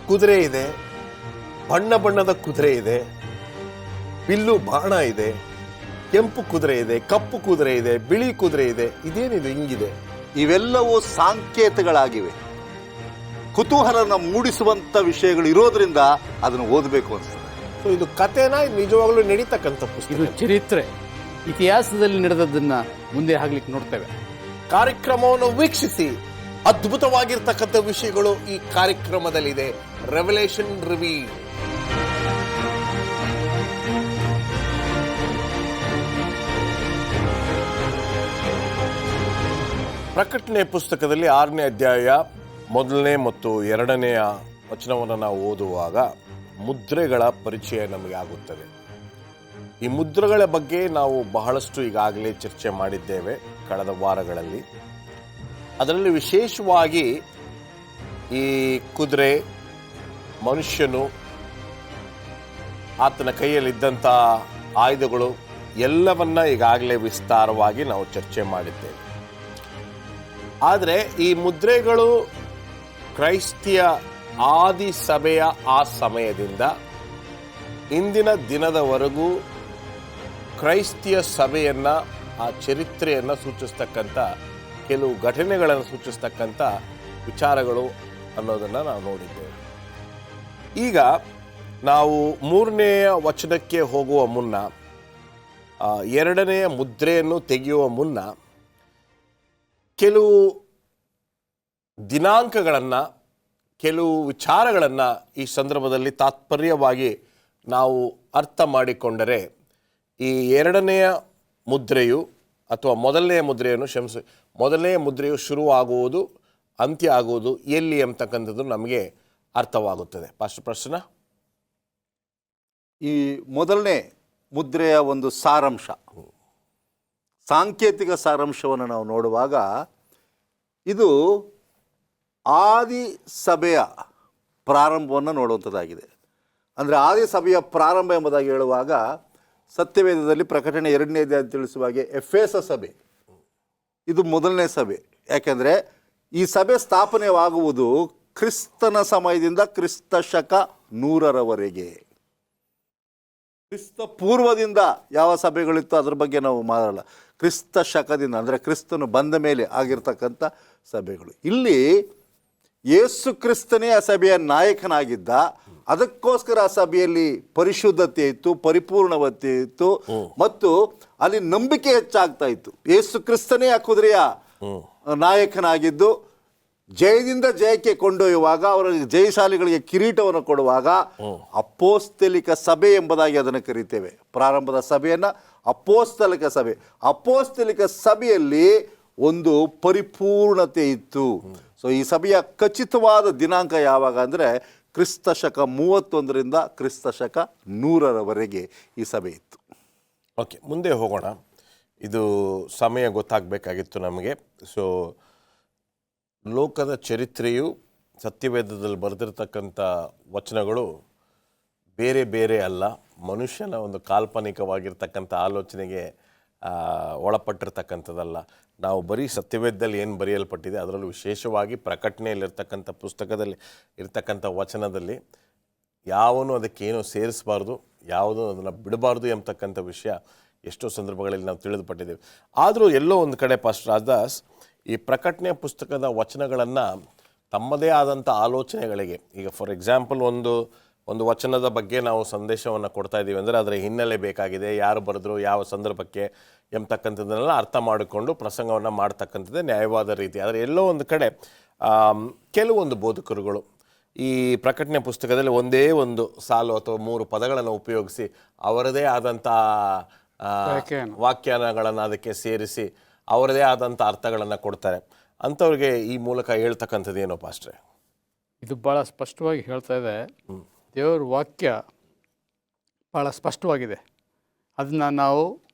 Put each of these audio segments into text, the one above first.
ಕುದುರೆ ಇದೆ, ಬಣ್ಣ ಬಣ್ಣದ ಕುದುರೆ ಇದೆ, ಬಿಲ್ಲು ಬಾಣ ಇದೆ, ಕೆಂಪು ಕುದುರೆ ಇದೆ, ಕಪ್ಪು ಕುದುರೆ ಇದೆ, ಬಿಳಿ ಕುದುರೆ ಇದೆ. ಇದೇನಿದೆ ಹಿಂಗಿದೆ? ಇವೆಲ್ಲವೂ ಸಾಂಕೇತಗಳಾಗಿವೆ. ಕುತೂಹಲನ ಮೂಡಿಸುವಂತ ವಿಷಯಗಳು ಇರೋದ್ರಿಂದ ಅದನ್ನು ಓದಬೇಕು ಅನ್ಸ್ತದೆ. ಸೊ ಇದು ಕಥೆನ ನಿಜವಾಗ್ಲೂ ನಡೀತಕ್ಕಂಥ ಪುಸ್ತಕ. ಇದು ಚರಿತ್ರೆ, ಇತಿಹಾಸದಲ್ಲಿ ನಡೆದದ್ದನ್ನ ಮುಂದೆ ಹಾಕ್ಲಿಕ್ಕೆ ನೋಡ್ತೇವೆ. ಕಾರ್ಯಕ್ರಮವನ್ನು ವೀಕ್ಷಿಸಿ. ಅದ್ಭುತವಾಗಿರ್ತಕ್ಕಂಥ ವಿಷಯಗಳು ಈ ಕಾರ್ಯಕ್ರಮದಲ್ಲಿದೆ. Revelation reveal. ಪ್ರಕಟಣೆ ಪುಸ್ತಕದಲ್ಲಿ 6ನೇ ಅಧ್ಯಾಯ 1ನೇ ಮತ್ತು 2ನೇಯ ವಚನವನ್ನು ನಾವು ಓದುವಾಗ ಮುದ್ರೆಗಳ ಪರಿಚಯ ನಮಗೆ ಆಗುತ್ತದೆ. ಈ ಮುದ್ರೆಗಳ ಬಗ್ಗೆ ನಾವು ಬಹಳಷ್ಟು ಈಗಾಗಲೇ ಚರ್ಚೆ ಮಾಡಿದ್ದೇವೆ ಕಳೆದ ವಾರಗಳಲ್ಲಿ. ಅದರಲ್ಲಿ ವಿಶೇಷವಾಗಿ ಈ ಕುದುರೆ, ಮನುಷ್ಯನು, ಆತನ ಕೈಯಲ್ಲಿದ್ದಂಥ ಆಯುಧಗಳು ಎಲ್ಲವನ್ನ ಈಗಾಗಲೇ ವಿಸ್ತಾರವಾಗಿ ನಾವು ಚರ್ಚೆ ಮಾಡಿದ್ದೇವೆ. ಆದರೆ ಈ ಮುದ್ರೆಗಳು ಕ್ರೈಸ್ತಿಯ ಆದಿ ಸಭೆಯ ಆ ಸಮಯದಿಂದ ಇಂದಿನ ದಿನದವರೆಗೂ ಕ್ರೈಸ್ತಿಯ ಸಭೆಯನ್ನ, ಆ ಚರಿತ್ರೆಯನ್ನು ಸೂಚಿಸ್ತಕ್ಕಂಥ ಕೆಲವು ಘಟನೆಗಳನ್ನು ಸೂಚಿಸ್ತಕ್ಕಂಥ ವಿಚಾರಗಳು ಅನ್ನೋದನ್ನು ನಾವು ನೋಡಿದ್ದೇವೆ. ಈಗ ನಾವು 3ನೇಯ ವಚನಕ್ಕೆ ಹೋಗುವ ಮುನ್ನ, 2ನೇಯ ಮುದ್ರೆಯನ್ನು ತೆಗೆಯುವ ಮುನ್ನ ಕೆಲವು ದಿನಾಂಕಗಳನ್ನು, ಕೆಲವು ವಿಚಾರಗಳನ್ನು ಈ ಸಂದರ್ಭದಲ್ಲಿ ತಾತ್ಪರ್ಯವಾಗಿ ನಾವು ಅರ್ಥ ಮಾಡಿಕೊಂಡರೆ ಈ 2ನೇಯ ಮುದ್ರೆಯು ಅಥವಾ ಮೊದಲನೆಯ ಮುದ್ರೆಯನ್ನು ಮೊದಲನೆಯ ಮುದ್ರೆಯು ಶುರುವಾಗುವುದು, ಅಂತ್ಯ ಆಗುವುದು ಎಲ್ಲಿ ಅಂತಕ್ಕಂಥದ್ದು ನಮಗೆ ಅರ್ಥವಾಗುತ್ತದೆ. ಪಾಸ್ಟರ್ ಪ್ರಶ್ನ, ಈ ಮೊದಲನೇ ಮುದ್ರೆಯ ಒಂದು ಸಾರಾಂಶ, ಸಾಂಕೇತಿಕ ಸಾರಾಂಶವನ್ನು ನಾವು ನೋಡುವಾಗ ಇದು ಆದಿ ಸಭೆಯ ಪ್ರಾರಂಭವನ್ನು ನೋಡುವಂಥದ್ದಾಗಿದೆ. ಅಂದರೆ ಆದಿ ಸಭೆಯ ಪ್ರಾರಂಭ ಎಂಬುದಾಗಿ ಹೇಳುವಾಗ ಸತ್ಯವೇದದಲ್ಲಿ ಪ್ರಕಟಣೆ 2ನೇ ಅಧ್ಯಾಯ ತಿಳಿಸುವ ಹಾಗೆ ಎಫೆಸ ಸಭೆ ಇದು ಮೊದಲನೇ ಸಭೆ. ಯಾಕೆಂದರೆ ಈ ಸಭೆ ಸ್ಥಾಪನೆಯಾಗುವುದು ಕ್ರಿಸ್ತನ ಸಮಯದಿಂದ ಕ್ರಿಸ್ತ ಶಕ 100ರವರೆಗೆ. ಕ್ರಿಸ್ತ ಪೂರ್ವದಿಂದ ಯಾವ ಸಭೆಗಳಿತ್ತು ಅದ್ರ ಬಗ್ಗೆ ನಾವು ಮಾತಾಡಲ್ಲ. ಕ್ರಿಸ್ತ ಶಕದಿಂದ ಅಂದರೆ ಕ್ರಿಸ್ತನು ಬಂದ ಮೇಲೆ ಆಗಿರ್ತಕ್ಕಂಥ ಸಭೆಗಳು. ಇಲ್ಲಿ ಯೇಸು ಕ್ರಿಸ್ತನೇ ಆ ಸಭೆಯ ನಾಯಕನಾಗಿದ್ದ. ಅದಕ್ಕೋಸ್ಕರ ಆ ಸಭೆಯಲ್ಲಿ ಪರಿಶುದ್ಧತೆ ಇತ್ತು, ಪರಿಪೂರ್ಣವತೆ ಇತ್ತು ಮತ್ತು ಅಲ್ಲಿ ನಂಬಿಕೆ ಹೆಚ್ಚಾಗ್ತಾ ಇತ್ತು. ಯೇಸು ಕ್ರಿಸ್ತನೇ ಆ ಕುದುರೆಯ ನಾಯಕನಾಗಿದ್ದು ಜಯದಿಂದ ಜಯಕ್ಕೆ ಕೊಂಡೊಯ್ಯುವಾಗ, ಅವರಿಗೆ ಜಯಶಾಲಿಗಳಿಗೆ ಕಿರೀಟವನ್ನು ಕೊಡುವಾಗ ಅಪೋಸ್ತಲಿಕ ಸಭೆ ಎಂಬುದಾಗಿ ಅದನ್ನು ಕರೀತೇವೆ. ಪ್ರಾರಂಭದ ಸಭೆಯನ್ನು ಅಪೋಸ್ತಲಿಕ ಸಭೆ. ಅಪೋಸ್ತಲಿಕ ಸಭೆಯಲ್ಲಿ ಒಂದು ಪರಿಪೂರ್ಣತೆ ಇತ್ತು. ಸೊ ಈ ಸಭೆಯ ಖಚಿತವಾದ ದಿನಾಂಕ ಯಾವಾಗ ಅಂದರೆ ಕ್ರಿಸ್ತ ಶಕ 31ರಿಂದ ಕ್ರಿಸ್ತ ಶಕ 100ರವರೆಗೆ ಈ ಸಭೆ ಇತ್ತು. ಓಕೆ, ಮುಂದೆ ಹೋಗೋಣ. ಇದು ಸಮಯ ಗೊತ್ತಾಗಬೇಕಾಗಿತ್ತು ನಮಗೆ. ಸೊ ಲೋಕದ ಚರಿತ್ರೆಯು ಸತ್ಯವೇದದಲ್ಲಿ ಬರೆದಿರ್ತಕ್ಕಂಥ ವಚನಗಳು ಬೇರೆ ಬೇರೆ ಅಲ್ಲ, ಮನುಷ್ಯನ ಒಂದು ಕಾಲ್ಪನಿಕವಾಗಿರ್ತಕ್ಕಂಥ ಆಲೋಚನೆಗೆ ಒಳಪಟ್ಟಿರ್ತಕ್ಕಂಥದ್ದಲ್ಲ. ನಾವು ಬರೀ ಸತ್ಯವೇದದಲ್ಲಿ ಏನು ಬರೆಯಲ್ಪಟ್ಟಿದೆ, ಅದರಲ್ಲೂ ವಿಶೇಷವಾಗಿ ಪ್ರಕಟಣೆಯಲ್ಲಿರ್ತಕ್ಕಂಥ ಪುಸ್ತಕದಲ್ಲಿ ಇರ್ತಕ್ಕಂಥ ವಚನದಲ್ಲಿ ಯಾವನು ಅದಕ್ಕೇನು ಸೇರಿಸಬಾರ್ದು, ಯಾವುದೂ ಅದನ್ನು ಬಿಡಬಾರ್ದು ಎಂಬತಕ್ಕಂಥ ವಿಷಯ ಎಷ್ಟೋ ಸಂದರ್ಭಗಳಲ್ಲಿ ನಾವು ತಿಳಿದುಪಟ್ಟಿದ್ದೇವೆ. ಆದರೂ ಎಲ್ಲೋ ಒಂದು ಕಡೆ ಪಾಸ್ಟರ್ ರಾಜದಾಸ್ ಈ ಪ್ರಕಟಣೆಯ ಪುಸ್ತಕದ ವಚನಗಳನ್ನು ತಮ್ಮದೇ ಆದಂಥ ಆಲೋಚನೆಗಳಿಗೆ, ಈಗ ಫಾರ್ ಎಕ್ಸಾಂಪಲ್ ಒಂದು ವಚನದ ಬಗ್ಗೆ ನಾವು ಸಂದೇಶವನ್ನು ಕೊಡ್ತಾ ಇದ್ದೀವಿ ಅಂದರೆ ಅದರ ಹಿನ್ನೆಲೆ ಬೇಕಾಗಿದೆ, ಯಾರು ಬರೆದ್ರು, ಯಾವ ಸಂದರ್ಭಕ್ಕೆ ಎಂಬತಕ್ಕಂಥದ್ದನ್ನೆಲ್ಲ ಅರ್ಥ ಮಾಡಿಕೊಂಡು ಪ್ರಸಂಗವನ್ನು ಮಾಡ್ತಕ್ಕಂಥದ್ದೇ ನ್ಯಾಯವಾದ ರೀತಿ. ಆದರೆ ಎಲ್ಲೋ ಒಂದು ಕಡೆ ಕೆಲವೊಂದು ಬೋಧಕರುಗಳು ಈ ಪ್ರಕಟಣೆ ಪುಸ್ತಕದಲ್ಲಿ ಒಂದೇ ಒಂದು ಸಾಲು ಅಥವಾ 3 ಪದಗಳನ್ನು ಉಪಯೋಗಿಸಿ ಅವರದೇ ಆದಂಥ ವ್ಯಾಖ್ಯಾನಗಳನ್ನು ಅದಕ್ಕೆ ಸೇರಿಸಿ ಅವರದೇ ಆದಂಥ ಅರ್ಥಗಳನ್ನು ಕೊಡ್ತಾರೆ. ಅಂಥವ್ರಿಗೆ ಈ ಮೂಲಕ ಹೇಳ್ತಕ್ಕಂಥದ್ದು ಏನೋ ಪಾಸ್ಟ್ರೆ? ಇದು ಭಾಳ ಸ್ಪಷ್ಟವಾಗಿ ಹೇಳ್ತಾ ಇದೆ. ದೇವರ ವಾಕ್ಯ ಭಾಳ ಸ್ಪಷ್ಟವಾಗಿದೆ. ಅದನ್ನು ನಾವು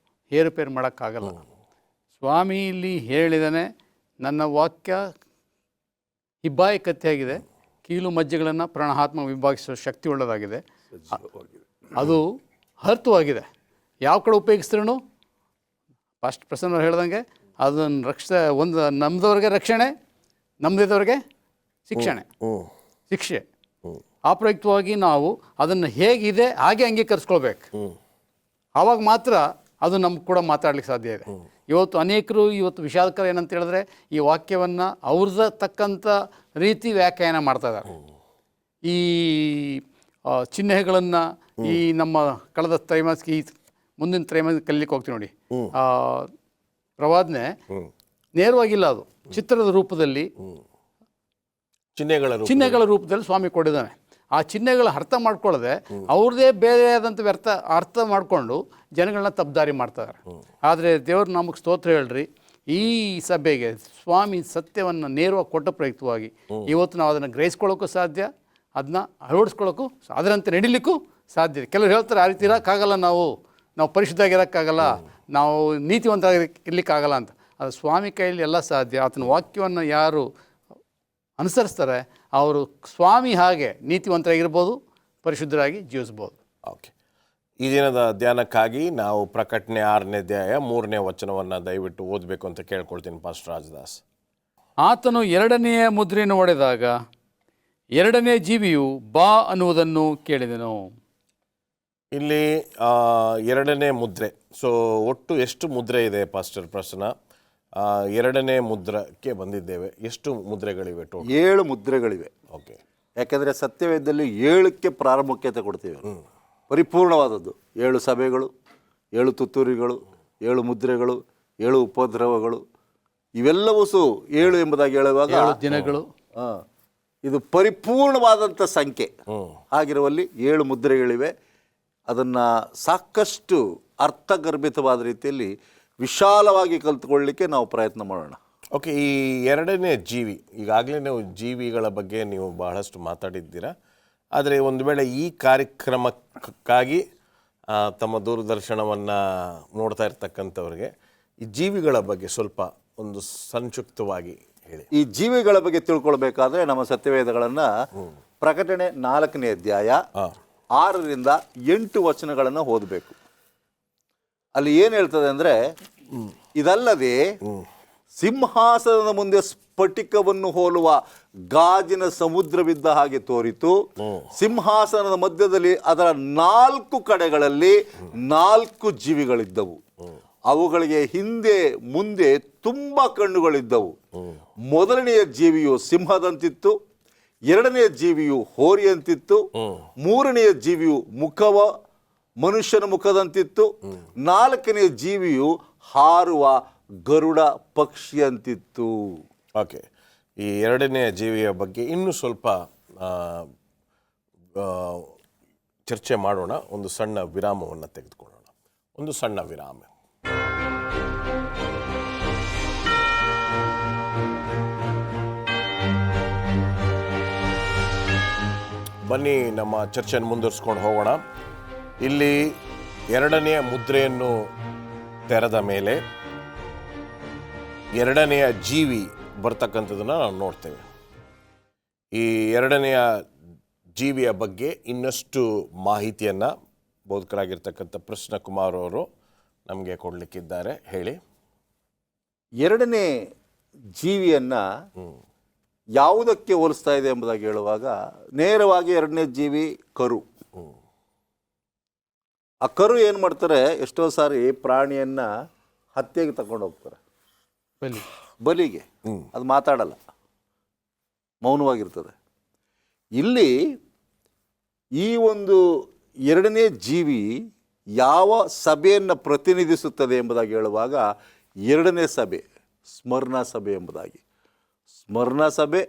ಏರುಪೇರು ಮಾಡೋಕ್ಕಾಗಲ್ಲ. ಸ್ವಾಮಿ ಇಲ್ಲಿ ಹೇಳಿದಾನೆ, ನನ್ನ ವಾಕ್ಯ ಹಿಬ್ಬಾಯಿ ಕತ್ತಿಯಾಗಿದೆ, ಕೀಲು ಮಜ್ಜೆಗಳನ್ನು ಪ್ರಾಣಾತ್ಮ ವಿಭಾಗಿಸುವ ಶಕ್ತಿ ಉಳ್ಳದಾಗಿದೆ, ಅದು ಅರ್ಥವಾಗಿದೆ. ಯಾವ ಕಡೆ ಉಪಯೋಗಿಸ್ತೀರೂ ಫಸ್ಟ್ ಪ್ರಸನ್ನ ಹೇಳ್ದಂಗೆ ಅದನ್ನು ಒಂದು ನಮ್ಮದವ್ರಿಗೆ ರಕ್ಷಣೆ, ನಮ್ಮದಿದ್ದವ್ರಿಗೆ ಶಿಕ್ಷೆ. ಆ ಪ್ರಯುಕ್ತವಾಗಿ ನಾವು ಅದನ್ನು ಹೇಗಿದೆ ಹಾಗೆ ಅಂಗೀಕರಿಸ್ಕೊಳ್ಬೇಕು. ಆವಾಗ ಮಾತ್ರ ಅದು ನಮ್ಗೆ ಕೂಡ ಮಾತಾಡ್ಲಿಕ್ಕೆ ಸಾಧ್ಯ ಇದೆ. ಇವತ್ತು ಅನೇಕರು ವಿಷಾದಕರ ಏನಂತ ಹೇಳಿದ್ರೆ ಈ ವಾಕ್ಯವನ್ನು ಅವ್ರದ್ದು ತಕ್ಕಂಥ ರೀತಿ ವ್ಯಾಖ್ಯಾನ ಮಾಡ್ತಾ ಇದ್ದಾರೆ. ಈ ಚಿಹ್ನೆಗಳನ್ನು ಈ ನಮ್ಮ ಕಳೆದ ತ್ರೈಮಾಸಿಕ ಈ ಮುಂದಿನ ತ್ರೈಮಾಸಿಕ ಕಲಿಲಿಕ್ಕೆ ಹೋಗ್ತೀವಿ ನೋಡಿ, ಪ್ರವಾದನೆ ನೇರವಾಗಿಲ್ಲ, ಅದು ಚಿತ್ರದ ರೂಪದಲ್ಲಿ ಚಿಹ್ನೆಗಳ ರೂಪದಲ್ಲಿ ಸ್ವಾಮಿ ಕೊಟ್ಟಿದ್ದಾನೆ. ಆ ಚಿಹ್ನೆಗಳ ಅರ್ಥ ಮಾಡ್ಕೊಳ್ಳದೆ ಅವ್ರದ್ದೇ ಬೇರೆಯಾದಂಥ ಅರ್ಥ ಮಾಡಿಕೊಂಡು ಜನಗಳನ್ನ ತಪ್ಪದಾರಿ ಮಾಡ್ತಾರೆ. ಆದರೆ ದೇವ್ರ ನಮಗೆ ಸ್ತೋತ್ರ ಹೇಳ್ರಿ, ಈ ಸಭೆಗೆ ಸ್ವಾಮಿ ಸತ್ಯವನ್ನು ನೇರವಾಗಿ ಕೊಟ್ಟ ಪ್ರಯುಕ್ತವಾಗಿ ಇವತ್ತು ನಾವು ಅದನ್ನು ಗ್ರಹಿಸ್ಕೊಳ್ಳೋಕ್ಕೂ ಸಾಧ್ಯ, ಅದನ್ನ ಅಳವಡಿಸ್ಕೊಳ್ಳೋಕ್ಕೂ, ಅದರಂತೆ ನಡಿಲಿಕ್ಕೂ ಸಾಧ್ಯ ಇದೆ. ಕೆಲವರು ಹೇಳ್ತಾರೆ ಆ ರೀತಿ ಇರೋಕ್ಕಾಗಲ್ಲ, ನಾವು ಪರಿಶುದ್ಧಾಗಿರೋಕ್ಕಾಗಲ್ಲ, ನಾವು ನೀತಿವಂತರಾಗಿರ್ಲಿಕ್ಕಾಗಲ್ಲ ಅಂತ. ಅದು ಸ್ವಾಮಿ ಕೈಯಲ್ಲಿ ಎಲ್ಲ ಸಾಧ್ಯ. ಆತನ ವಾಕ್ಯವನ್ನು ಯಾರು ಅನುಸರಿಸ್ತಾರೆ ಅವರು ಸ್ವಾಮಿ ಹಾಗೆ ನೀತಿವಂತರಾಗಿರ್ಬೋದು, ಪರಿಶುದ್ಧರಾಗಿ ಜೀವಿಸ್ಬೋದು. ಓಕೆ, ಈ ದಿನದ ಧ್ಯಾನಕ್ಕಾಗಿ ನಾವು ಪ್ರಕಟಣೆ 6ನೇ ಅಧ್ಯಾಯ 3ನೇ ವಚನವನ್ನು ದಯವಿಟ್ಟು ಓದಬೇಕು ಅಂತ ಕೇಳ್ಕೊಳ್ತೀನಿ ಪಾಸ್ಟರ್ ರಾಜದಾಸ್. ಆತನು 2ನೆಯ ಮುದ್ರೆಯನ್ನು ಒಡೆದಾಗ 2ನೇ ಜೀವಿಯು ಬಾ ಅನ್ನುವುದನ್ನು ಕೇಳಿದೆನು. ಇಲ್ಲಿ 2ನೇ ಮುದ್ರೆ. ಸೊ ಒಟ್ಟು ಎಷ್ಟು ಮುದ್ರೆ ಇದೆ ಪಾಸ್ಟರ್ ಪ್ರಶ್ನ? 2ನೇ ಮುದ್ರಕ್ಕೆ ಬಂದಿದ್ದೇವೆ. ಎಷ್ಟು ಮುದ್ರೆಗಳಿವೆ ಟೋಟಲ್? 7 ಮುದ್ರೆಗಳಿವೆ. ಓಕೆ, ಯಾಕೆಂದರೆ ಸತ್ಯವೇದದಲ್ಲಿ 7ಕ್ಕೆ ಪ್ರಾಮುಖ್ಯತೆ ಕೊಡ್ತೀವಿ. ಪರಿಪೂರ್ಣವಾದದ್ದು 7 ಸಭೆಗಳು, 7 ತುತ್ತೂರಿಗಳು, 7 ಮುದ್ರೆಗಳು, 7 ಉಪದ್ರವಗಳು, ಇವೆಲ್ಲವೂ 7 ಎಂಬುದಾಗಿ ಹೇಳುವಾಗ 7 ದಿನಗಳು, ಇದು ಪರಿಪೂರ್ಣವಾದಂಥ ಸಂಖ್ಯೆ. ಆಗಿರುವಲ್ಲಿ 7 ಮುದ್ರೆಗಳಿವೆ. ಅದನ್ನು ಸಾಕಷ್ಟು ಅರ್ಥಗರ್ಭಿತವಾದ ರೀತಿಯಲ್ಲಿ ವಿಶಾಲವಾಗಿ ಕಲ್ತ್ಕೊಳ್ಳಿಕ್ಕೆ ನಾವು ಪ್ರಯತ್ನ ಮಾಡೋಣ. ಓಕೆ, ಈ 2ನೇ ಜೀವಿ, ಈಗಾಗಲೇ ನೀವು ಜೀವಿಗಳ ಬಗ್ಗೆ ನೀವು ಬಹಳಷ್ಟು ಮಾತಾಡಿದ್ದೀರಾ. ಆದರೆ ಒಂದು ವೇಳೆ ಈ ಕಾರ್ಯಕ್ರಮಕ್ಕಾಗಿ ತಮ್ಮ ದೂರದರ್ಶನವನ್ನು ನೋಡ್ತಾ ಇರ್ತಕ್ಕಂಥವ್ರಿಗೆ ಈ ಜೀವಿಗಳ ಬಗ್ಗೆ ಸ್ವಲ್ಪ ಒಂದು ಸಂಕ್ಷಿಪ್ತವಾಗಿ ಹೇಳಿ. ಈ ಜೀವಿಗಳ ಬಗ್ಗೆ ತಿಳ್ಕೊಳ್ಬೇಕಾದ್ರೆ ನಮ್ಮ ಸತ್ಯವೇದಗಳನ್ನು ಪ್ರಕಟಣೆ 4ನೇ ಅಧ್ಯಾಯ 6ರಿಂದ 8 ವಚನಗಳನ್ನು ಓದಬೇಕು. ಅಲ್ಲಿ ಏನು ಹೇಳ್ತದೆ ಅಂದರೆ, ಇದಲ್ಲದೆ ಸಿಂಹಾಸನದ ಮುಂದೆ ಸ್ಫಟಿಕವನ್ನು ಹೋಲುವ ಗಾಜಿನ ಸಮುದ್ರವಿದ್ದ ಹಾಗೆ ತೋರಿತು. ಸಿಂಹಾಸನದ ಮಧ್ಯದಲ್ಲಿ ಅದರ 4 ಕಡೆಗಳಲ್ಲಿ 4 ಜೀವಿಗಳಿದ್ದವು. ಅವುಗಳಿಗೆ ಹಿಂದೆ ಮುಂದೆ ತುಂಬ ಕಣ್ಣುಗಳಿದ್ದವು. ಮೊದಲನೆಯ ಜೀವಿಯು ಸಿಂಹದಂತಿತ್ತು, 2ನೆಯ ಜೀವಿಯು ಹೋರಿಯಂತಿತ್ತು, 3ನೆಯ ಜೀವಿಯು ಮನುಷ್ಯನ ಮುಖದಂತಿತ್ತು, 4ನೆಯ ಜೀವಿಯು ಹಾರುವ ಗರುಡ ಪಕ್ಷಿಯಂತಿತ್ತು. ಓಕೆ, ಈ 2ನೇ ಜೀವಿಯ ಬಗ್ಗೆ ಇನ್ನೂ ಸ್ವಲ್ಪ ಚರ್ಚೆ ಮಾಡೋಣ. ಒಂದು ಸಣ್ಣ ವಿರಾಮವನ್ನು ತೆಗೆದುಕೊಳ್ಳೋಣ. ಒಂದು ಸಣ್ಣ ವಿರಾಮ. ಬನ್ನಿ ನಮ್ಮ ಚರ್ಚೆಯನ್ನು ಮುಂದುವರಿಸ್ಕೊಂಡು ಹೋಗೋಣ. ಇಲ್ಲಿ 2ನೆಯ ಮುದ್ರೆಯನ್ನು ತೆರೆದ ಮೇಲೆ 2ನೆಯ ಜೀವಿ ಬರ್ತಕ್ಕಂಥದ್ದನ್ನು ನಾವು ನೋಡ್ತೇವೆ. ಈ 2ನೆಯ ಜೀವಿಯ ಬಗ್ಗೆ ಇನ್ನಷ್ಟು ಮಾಹಿತಿಯನ್ನು ಬೋಧಕರಾಗಿರ್ತಕ್ಕಂಥ ಪ್ರಶ್ನ ಕುಮಾರ್ ಅವರು ನಮಗೆ ಕೊಡಲಿಕ್ಕಿದ್ದಾರೆ. ಹೇಳಿ. 2ನೇ ಜೀವಿಯನ್ನು ಯಾವುದಕ್ಕೆ ಹೋಲಿಸ್ತಾ ಇದೆ ಎಂಬುದಾಗಿ ಹೇಳುವಾಗ, ನೇರವಾಗಿ 2ನೇ ಜೀವಿ ಕರು. ಆ ಕರು ಏನು ಮಾಡ್ತಾರೆ, ಎಷ್ಟೋ ಸಾರಿ ಪ್ರಾಣಿಯನ್ನು ಹತ್ಯೆಗೆ ತಗೊಂಡು ಹೋಗ್ತಾರೆ, ಬಲಿಗೆ. ಅದು ಮಾತಾಡಲ್ಲ, ಮೌನವಾಗಿರ್ತದೆ. ಇಲ್ಲಿ ಈ ಒಂದು 2ನೇ ಜೀವಿ ಯಾವ ಸಭೆಯನ್ನು ಪ್ರತಿನಿಧಿಸುತ್ತದೆ ಎಂಬುದಾಗಿ ಹೇಳುವಾಗ, 2ನೇ ಸಭೆ ಸ್ಮರ್ಣ ಸಭೆ ಎಂಬುದಾಗಿ. ಸ್ಮರ್ಣ ಸಭೆ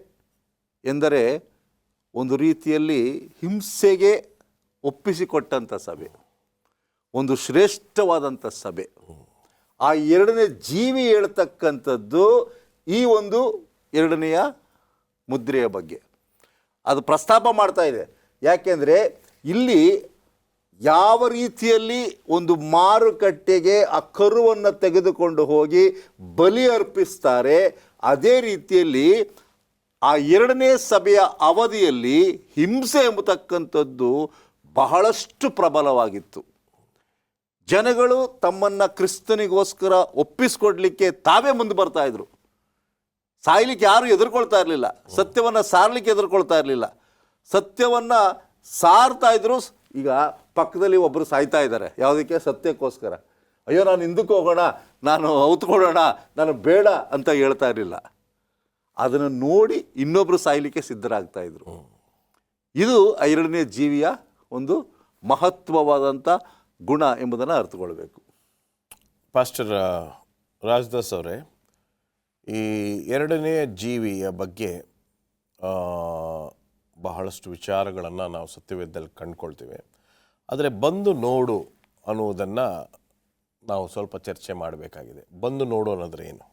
ಎಂದರೆ ಒಂದು ರೀತಿಯಲ್ಲಿ ಹಿಂಸೆಗೆ ಒಪ್ಪಿಸಿಕೊಟ್ಟಂಥ ಸಭೆ, ಒಂದು ಶ್ರೇಷ್ಠವಾದಂಥ ಸಭೆ. ಆ 2ನೇ ಜೀವಿ ಹೇಳ್ತಕ್ಕಂಥದ್ದು ಈ ಒಂದು 2ನೆಯ ಮುದ್ರೆಯ ಬಗ್ಗೆ ಅದು ಪ್ರಸ್ತಾಪ ಮಾಡ್ತಾ ಇದೆ. ಯಾಕೆಂದರೆ ಇಲ್ಲಿ ಯಾವ ರೀತಿಯಲ್ಲಿ ಒಂದು ಮಾರುಕಟ್ಟೆಗೆ ಆ ಕರುವನ್ನು ತೆಗೆದುಕೊಂಡು ಹೋಗಿ ಬಲಿ ಅರ್ಪಿಸ್ತಾರೆ, ಅದೇ ರೀತಿಯಲ್ಲಿ ಆ 2ನೇ ಸಭೆಯ ಅವಧಿಯಲ್ಲಿ ಹಿಂಸೆ ಎಂಬತಕ್ಕಂಥದ್ದು ಬಹಳಷ್ಟು ಪ್ರಬಲವಾಗಿತ್ತು. ಜನಗಳು ತಮ್ಮನ್ನು ಕ್ರಿಸ್ತನಿಗೋಸ್ಕರ ಒಪ್ಪಿಸ್ಕೊಡ್ಲಿಕ್ಕೆ ತಾವೇ ಮುಂದೆ ಬರ್ತಾ ಇದ್ರು. ಸಾಯ್ಲಿಕ್ಕೆ ಯಾರು ಎದುರ್ಕೊಳ್ತಾ ಇರಲಿಲ್ಲ, ಸತ್ಯವನ್ನು ಸಾರಲಿಕ್ಕೆ ಎದುರ್ಕೊಳ್ತಾ ಇರಲಿಲ್ಲ. ಸತ್ಯವನ್ನು ಸಾರ್ತಾ ಇದ್ರು. ಈಗ ಪಕ್ಕದಲ್ಲಿ ಒಬ್ಬರು ಸಾಯ್ತಾ ಇದ್ದಾರೆ, ಯಾವುದಕ್ಕೆ? ಸತ್ಯಕ್ಕೋಸ್ಕರ. ಅಯ್ಯೋ ನಾನು ಹಿಂದಕ್ಕೆ ಹೋಗೋಣ, ನಾನು ಔತ್ಕೊಳ್ಳೋಣ, ನಾನು ಬೇಡ ಅಂತ ಹೇಳ್ತಾ ಇರಲಿಲ್ಲ. ಅದನ್ನು ನೋಡಿ ಇನ್ನೊಬ್ಬರು ಸಾಯಲಿಕ್ಕೆ ಸಿದ್ಧರಾಗ್ತಾ ಇದ್ರು. ಇದು ಐರಡನೇ ಜೀವಿಯ ಒಂದು ಮಹತ್ವವಾದಂಥ ಗುಣ ಎಂಬುದನ್ನು ಅರ್ಥಕೊಳ್ಬೇಕು. ಪಾಸ್ಟರ್ ರಾಜದಾಸ್ ಅವರೇ, ಈ ಎರಡನೆಯ ಜೀವಿಯ ಬಗ್ಗೆ ಬಹಳಷ್ಟು ವಿಚಾರಗಳನ್ನು ನಾವು ಸತ್ಯವೇದದಲ್ಲಿ ಕಂಡುಕೊಳ್ತೀವಿ. ಆದರೆ ಬಂದು ನೋಡು ಅನ್ನುವುದನ್ನು ನಾವು ಸ್ವಲ್ಪ ಚರ್ಚೆ ಮಾಡಬೇಕಾಗಿದೆ. ಬಂದು ನೋಡು ಅನ್ನೋದ್ರೆ ಏನು?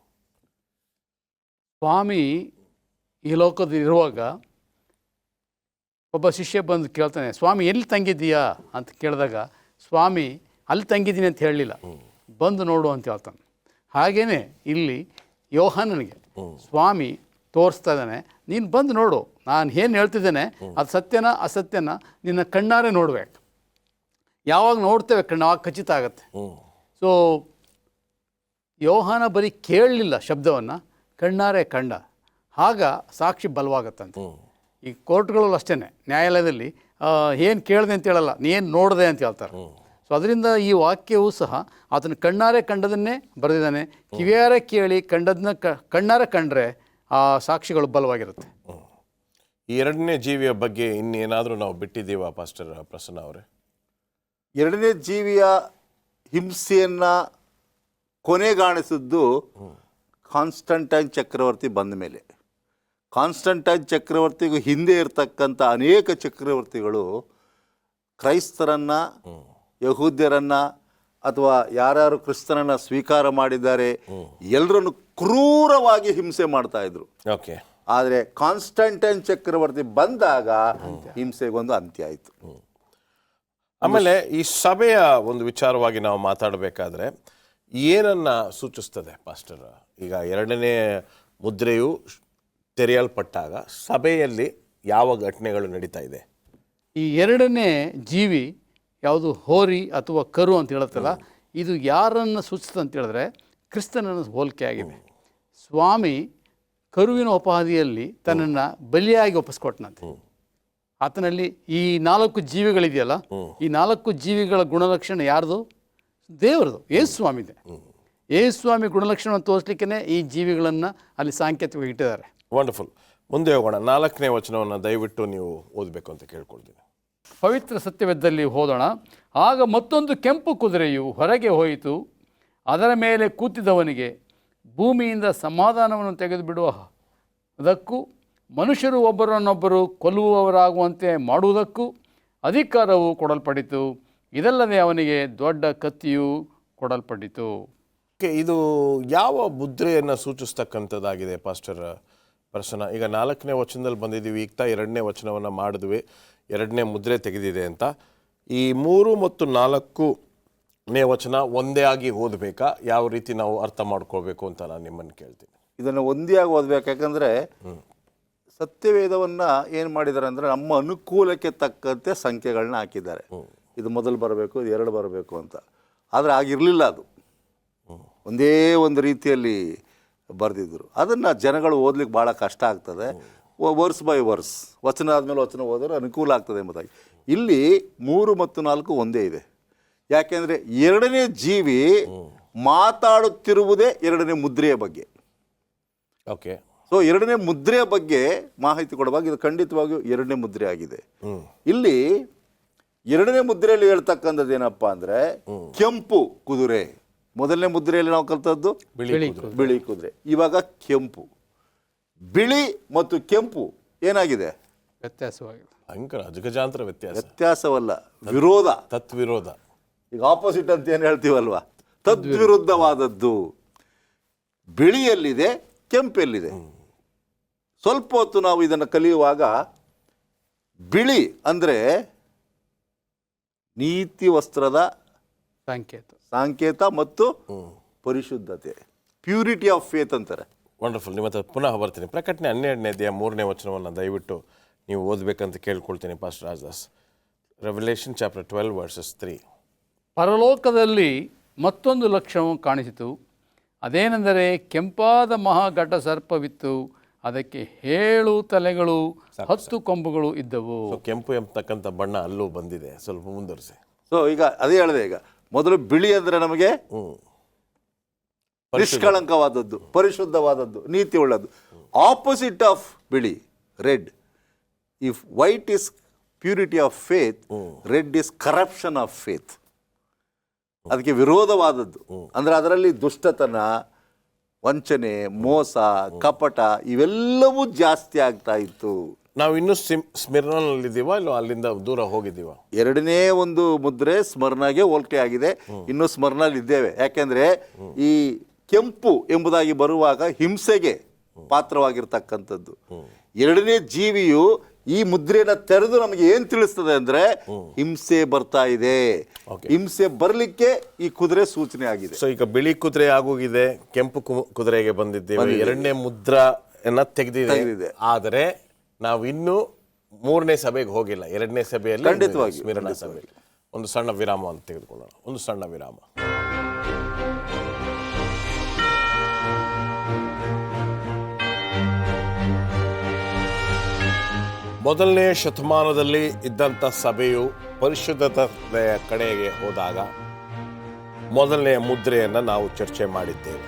ಸ್ವಾಮಿ ಈ ಲೋಕದಲ್ಲಿರುವಾಗ ಒಬ್ಬ ಶಿಷ್ಯ ಬಂದು ಕೇಳ್ತಾನೆ, ಸ್ವಾಮಿ ಎಲ್ಲಿ ತಂಗಿದ್ದೀಯಾ ಅಂತ ಕೇಳಿದಾಗ ಸ್ವಾಮಿ ಅಲ್ಲಿ ತಂಗಿದ್ದೀನಿ ಅಂತ ಹೇಳಲಿಲ್ಲ, ಬಂದು ನೋಡು ಅಂತ ಹೇಳ್ತಾನೆ. ಹಾಗೆಯೇ ಇಲ್ಲಿ ಯೋಹಾನನಿಗೆ ಸ್ವಾಮಿ ತೋರಿಸ್ತಾ ಇದ್ದಾನೆ, ನೀನು ಬಂದು ನೋಡು, ನಾನು ಏನು ಹೇಳ್ತಿದ್ದೇನೆ ಅದು ಸತ್ಯನ ಅಸತ್ಯನ ನಿನ್ನ ಕಣ್ಣಾರೆ ನೋಡ್ಬೇಕು. ಯಾವಾಗ ನೋಡ್ತೇವೆ ಕಣ್ಣು ಆವಾಗ ಖಚಿತ ಆಗುತ್ತೆ. ಸೊ ಯೋಹಾನ ಬರೀ ಕೇಳಲಿಲ್ಲ ಶಬ್ದವನ್ನು, ಕಣ್ಣಾರೆ ಕಂಡ, ಆಗ ಸಾಕ್ಷಿ ಬಲವಾಗತ್ತಂತೆ. ಈ ಕೋರ್ಟ್ಗಳಲ್ಲೂ ಅಷ್ಟೇ, ನ್ಯಾಯಾಲಯದಲ್ಲಿ ಏನು ಕೇಳಿದೆ ಅಂತ ಹೇಳಲ್ಲ, ನೀನು ನೋಡಿದೆ ಅಂತ ಹೇಳ್ತಾರೆ. ಸೊ ಅದರಿಂದ ಈ ವಾಕ್ಯವೂ ಸಹ ಆತನ ಕಣ್ಣಾರೆ ಕಂಡದನ್ನೇ ಬರೆದಿದ್ದಾನೆ. ಕಿವಿಯಾರೆ ಕೇಳಿ ಕಂಡದನ್ನ ಕಣ್ಣಾರೆ ಕಂಡ್ರೆ ಆ ಸಾಕ್ಷಿಗಳು ಬಲವಾಗಿರುತ್ತೆ. ಈ ಎರಡನೇ ಜೀವಿಯ ಬಗ್ಗೆ ಇನ್ನೇನಾದರೂ ನಾವು ಬಿಟ್ಟಿದ್ದೀವಾ ಪಾಸ್ಟರ್ ಪ್ರಸನ್ನ ಅವರೇ? ಎರಡನೇ ಜೀವಿಯ ಹಿಂಸೆಯನ್ನು ಕೊನೆಗಾಣಿಸಿದ್ದು ಕಾನ್ಸ್ಟಂಟೈನ್ ಚಕ್ರವರ್ತಿ ಬಂದ ಮೇಲೆ. ಕಾನ್ಸ್ಟಂಟೈನ್ ಚಕ್ರವರ್ತಿಗೂ ಹಿಂದೆ ಇರತಕ್ಕಂಥ ಅನೇಕ ಚಕ್ರವರ್ತಿಗಳು ಕ್ರೈಸ್ತರನ್ನು, ಯಹೂದ್ಯರನ್ನು ಅಥವಾ ಯಾರ್ಯಾರು ಕ್ರಿಸ್ತನನ್ನು ಸ್ವೀಕಾರ ಮಾಡಿದ್ದಾರೆ ಎಲ್ಲರನ್ನು ಕ್ರೂರವಾಗಿ ಹಿಂಸೆ ಮಾಡ್ತಾಯಿದ್ರು. ಓಕೆ. ಆದರೆ ಕಾನ್ಸ್ಟಂಟೈನ್ ಚಕ್ರವರ್ತಿ ಬಂದಾಗ ಹಿಂಸೆಗೊಂದು ಅಂತ್ಯ ಆಯಿತು. ಆಮೇಲೆ ಈ ಸಭೆಯ ಒಂದು ವಿಚಾರವಾಗಿ ನಾವು ಮಾತಾಡಬೇಕಾದ್ರೆ ಏನನ್ನು ಸೂಚಿಸ್ತದೆ ಪಾಸ್ಟರ್? ಈಗ ಎರಡನೇ ಮುದ್ರೆಯು ತೆರೆಯಲ್ಪಟ್ಟಾಗ ಸಭೆಯಲ್ಲಿ ಯಾವ ಘಟನೆಗಳು ನಡೀತಾ ಇದೆ? ಈ ಎರಡನೇ ಜೀವಿ ಯಾವುದು ಹೋರಿ ಅಥವಾ ಕರು ಅಂತ ಹೇಳುತ್ತಲ್ಲ, ಇದು ಯಾರನ್ನು ಸೂಚಿಸ್ತದೆ ಅಂತ ಹೇಳಿದ್ರೆ ಕ್ರಿಸ್ತನನ್ನು ಹೋಲಿಕೆ ಆಗಿದೆ. ಸ್ವಾಮಿ ಕರುವಿನ ಉಪಾಧಿಯಲ್ಲಿ ತನ್ನನ್ನು ಬಲಿಯಾಗಿ ಒಪ್ಪಿಸ್ಕೊಟ್ನಂತೆ. ಆತನಲ್ಲಿ ಈ 4 ಜೀವಿಗಳಿದೆಯಲ್ಲ, ಈ 4 ಜೀವಿಗಳ ಗುಣಲಕ್ಷಣ ಯಾರ್ದು? ದೇವರದು, ಯೇಸು ಸ್ವಾಮಿದೆ. ಯೇಸು ಸ್ವಾಮಿ ಗುಣಲಕ್ಷಣವನ್ನು ತೋರಿಸ್ಲಿಕ್ಕೆ ಈ ಜೀವಿಗಳನ್ನು ಅಲ್ಲಿ ಸಾಂಕೇತಿಕವಾಗಿ ಇಟ್ಟಿದ್ದಾರೆ. ವಂಡರ್ಫುಲ್. ಮುಂದೆ ಹೋಗೋಣ. 4ನೇ ವಚನವನ್ನು ದಯವಿಟ್ಟು ನೀವು ಓದಬೇಕು ಅಂತ ಕೇಳ್ಕೊಳ್ತೀನಿ. ಪವಿತ್ರ ಸತ್ಯವೇದದಲ್ಲಿ ಓದೋಣ. ಆಗ ಮತ್ತೊಂದು ಕೆಂಪು ಕುದುರೆಯು ಹೊರಗೆ ಹೋಯಿತು, ಅದರ ಮೇಲೆ ಕೂತಿದ್ದವನಿಗೆ ಭೂಮಿಯಿಂದ ಸಮಾಧಾನವನ್ನು ತೆಗೆದುಬಿಡುವುದಕ್ಕೂ ಮನುಷ್ಯರು ಒಬ್ಬರನ್ನೊಬ್ಬರು ಕೊಲ್ಲುವವರಾಗುವಂತೆ ಮಾಡುವುದಕ್ಕೂ ಅಧಿಕಾರವು ಕೊಡಲ್ಪಡಿತು. ಇದಲ್ಲದೆ ಅವನಿಗೆ ದೊಡ್ಡ ಕತ್ತಿಯು ಕೊಡಲ್ಪಟ್ಟಿತು. ಇದು ಯಾವ ಮುದ್ರೆಯನ್ನು ಸೂಚಿಸ್ತಕ್ಕಂಥದ್ದಾಗಿದೆ ಪಾಸ್ಟರ್ ಪ್ರಸನ್ನ? ಈಗ 4ನೇ ವಚನದಲ್ಲಿ ಬಂದಿದ್ದೀವಿ, ಈಗ 2ನೇ ವಚನವನ್ನು ಮಾಡಿದ್ವಿ, 2ನೇ ಮುದ್ರೆ ತೆಗೆದಿದೆ ಅಂತ. ಈ 3 ಮತ್ತು 4ನೇ ವಚನ ಒಂದೇ ಆಗಿ ಓದಬೇಕಾ? ಯಾವ ರೀತಿ ನಾವು ಅರ್ಥ ಮಾಡ್ಕೊಳ್ಬೇಕು ಅಂತ ನಾನು ನಿಮ್ಮನ್ನು ಕೇಳ್ತೀನಿ. ಇದನ್ನು ಒಂದೇ ಆಗಿ ಓದಬೇಕು. ಯಾಕಂದರೆ ಸತ್ಯವೇದವನ್ನು ಏನು ಮಾಡಿದ್ದಾರೆ ಅಂದರೆ ನಮ್ಮ ಅನುಕೂಲಕ್ಕೆ ತಕ್ಕಂತೆ ಸಂಖ್ಯೆಗಳನ್ನ ಹಾಕಿದ್ದಾರೆ. ಇದು ಮೊದಲು ಬರಬೇಕು, ಇದು 2 ಬರಬೇಕು ಅಂತ. ಆದರೆ ಆಗಿರಲಿಲ್ಲ, ಅದು ಒಂದೇ ಒಂದು ರೀತಿಯಲ್ಲಿ ಬರೆದಿದ್ದರು. ಅದನ್ನು ಜನಗಳು ಓದ್ಲಿಕ್ಕೆ ಭಾಳ ಕಷ್ಟ ಆಗ್ತದೆ. ವರ್ಸ್ ಬೈ ವರ್ಸ್, ವಚನ ಆದಮೇಲೆ ವಚನ ಓದಿದ್ರೆ ಅನುಕೂಲ ಆಗ್ತದೆ ಎಂಬುದಾಗಿ. ಇಲ್ಲಿ 3 ಮತ್ತು 4 ಒಂದೇ ಇದೆ. ಯಾಕೆಂದರೆ ಎರಡನೇ ಜೀವಿ ಮಾತಾಡುತ್ತಿರುವುದೇ ಎರಡನೇ ಮುದ್ರೆಯ ಬಗ್ಗೆ. ಓಕೆ. ಸೊ ಎರಡನೇ ಮುದ್ರೆಯ ಬಗ್ಗೆ ಮಾಹಿತಿ ಕೊಡುವಾಗ ಇದು ಖಂಡಿತವಾಗಿಯೂ ಎರಡನೇ ಮುದ್ರೆ ಆಗಿದೆ. ಇಲ್ಲಿ ಎರಡನೇ ಮುದ್ರೆಯಲ್ಲಿ ಹೇಳ್ತಕ್ಕಂಥದ್ದು ಏನಪ್ಪ ಅಂದರೆ ಕೆಂಪು ಕುದುರೆ. ಮೊದಲನೇ ಮುದ್ರೆಯಲ್ಲಿ ನಾವು ಕಲ್ತದ್ದು ಬಿಳಿ ಕುದುರೆ, ಇವಾಗ ಕೆಂಪು. ಬಿಳಿ ಮತ್ತು ಕೆಂಪು ಏನಾಗಿದೆ? ವ್ಯತ್ಯಾಸವಾಗಿದೆ. ಭಯಂಕರ ಅಜಗಜಾಂತರ ವ್ಯತ್ಯಾಸವಲ್ಲ, ವಿರೋಧ, ತತ್ವಿರೋಧ. ಈಗ ಆಪೋಸಿಟ್ ಅಂತ ಏನು ಹೇಳ್ತೀವಲ್ವಾ, ತದ್ವಿರುದ್ಧವಾದದ್ದು. ಬಿಳಿಯಲ್ಲಿದೆ, ಕೆಂಪೆಲ್ಲಿದೆ. ಸ್ವಲ್ಪ ಹೊತ್ತು ನಾವು ಇದನ್ನು ಕಲಿಯುವಾಗ ಬಿಳಿ ಅಂದರೆ ನೀತಿ ವಸ್ತ್ರದ ಸಾಂಕೇತ ಮತ್ತು ಪರಿಶುದ್ಧತೆ, ಪ್ಯೂರಿಟಿ ಆಫ್ ಫೇತ್ ಅಂತಾರೆ. ವಂಡರ್ಫುಲ್. ನಿಮ್ಮ ಹತ್ರ ಪುನಃ ಬರ್ತೀನಿ. ಪ್ರಕಟಣೆ 12ನೇ ಅಧ್ಯಾಯ 3ನೇ ವಚನವನ್ನು ದಯವಿಟ್ಟು ನೀವು ಓದಬೇಕಂತ ಕೇಳ್ಕೊಳ್ತೀನಿ pastor Rajadas. Revelation chapter 12 versus 3. ಪರಲೋಕದಲ್ಲಿ ಮತ್ತೊಂದು ಲಕ್ಷಣವು ಕಾಣಿಸಿತು. ಅದೇನೆಂದರೆ ಕೆಂಪಾದ ಮಹಾಘಟ ಸರ್ಪವಿತ್ತು. ಅದಕ್ಕೆ 7 ತಲೆಗಳು 10 ಕೊಂಬುಗಳು ಇದ್ದವು. ಸೊ ಕೆಂಪು ಎಂಬತಕ್ಕಂಥ ಬಣ್ಣ ಅಲ್ಲೂ ಬಂದಿದೆ, ಸ್ವಲ್ಪ ಮುಂದುವರಿಸಿ. ಸೊ ಈಗ ಅದೇ ಹೇಳಿದೆ, ಈಗ ಮೊದಲು ಬಿಳಿ ಅಂದರೆ ನಮಗೆ ನಿಷ್ಕಳಂಕವಾದದ್ದು, ಪರಿಶುದ್ಧವಾದದ್ದು, ನೀತಿ ಉಳ್ಳದ್ದು. ಆಪೋಸಿಟ್ ಆಫ್ ಬಿಳಿ red. If white is purity of faith, red is corruption of faith. ಅದಕ್ಕೆ ವಿರೋಧವಾದದ್ದು. ಅಂದರೆ ಅದರಲ್ಲಿ ದುಷ್ಟತನ, ವಂಚನೆ, ಮೋಸ, ಕಪಟ ಇವೆಲ್ಲವೂ ಜಾಸ್ತಿ ಆಗ್ತಾ ಇತ್ತು. ನಾವು ಇನ್ನೂ ಸ್ಮಿರ್ನಲ್ಲಿದ್ದೀವ, ಇಲ್ಲ ಅಲ್ಲಿಂದ ದೂರ ಹೋಗಿದ್ದೀವ? ಎರಡನೇ ಒಂದು ಮುದ್ರೆ ಸ್ಮರಣಗೆ ಹೋಲಿಕೆ ಆಗಿದೆ. ಇನ್ನೂ ಸ್ಮರಣಲ್ಲಿ ಇದ್ದೇವೆ. ಯಾಕೆಂದ್ರೆ ಈ ಕೆಂಪು ಎಂಬುದಾಗಿ ಬರುವಾಗ ಹಿಂಸೆಗೆ ಪಾತ್ರವಾಗಿರ್ತಕ್ಕಂಥದ್ದು. ಎರಡನೇ ಜೀವಿಯು ಈ ಮುದ್ರೆಯನ್ನು ತೆರೆದು ನಮಗೆ ಏನ್ ತಿಳಿಸ್ತದೆ ಅಂದ್ರೆ ಹಿಂಸೆ ಬರ್ತಾ ಇದೆ. ಹಿಂಸೆ ಬರಲಿಕ್ಕೆ ಈ ಕುದುರೆ ಸೂಚನೆ ಆಗಿದೆ. ಸೊ ಈಗ ಬಿಳಿ ಕುದುರೆ ಆಗೋಗಿದೆ, ಕೆಂಪು ಕುದುರೆಗೆ ಬಂದಿದ್ದೇವೆ. ಎರಡನೇ ಮುದ್ರೆಯನ್ನ ತೆಗೆದಿದೆ. ಆದರೆ ನಾವು ಇನ್ನೂ 3ನೇ ಸಭೆಗೆ ಹೋಗಿಲ್ಲ. 2ನೇ ಸಭೆಯಲ್ಲಿ ಖಂಡಿತವಾಗಿ ಸ್ಮಿರ್ನ ಸಭೆ. ಒಂದು ಸಣ್ಣ ವಿರಾಮ ಅಂತ ತೆಗೆದುಕೊಳ್ಳೋಣ. ಒಂದು ಸಣ್ಣ ವಿರಾಮ. ಮೊದಲನೇ ಶತಮಾನದಲ್ಲಿ ಇದ್ದಂಥ ಸಭೆಯು ಪರಿಶುದ್ಧತೆಯ ಕಡೆಗೆ ಹೋದಾಗ ಮೊದಲನೆಯ ಮುದ್ರೆಯನ್ನು ನಾವು ಚರ್ಚೆ ಮಾಡಿದ್ದೇವೆ.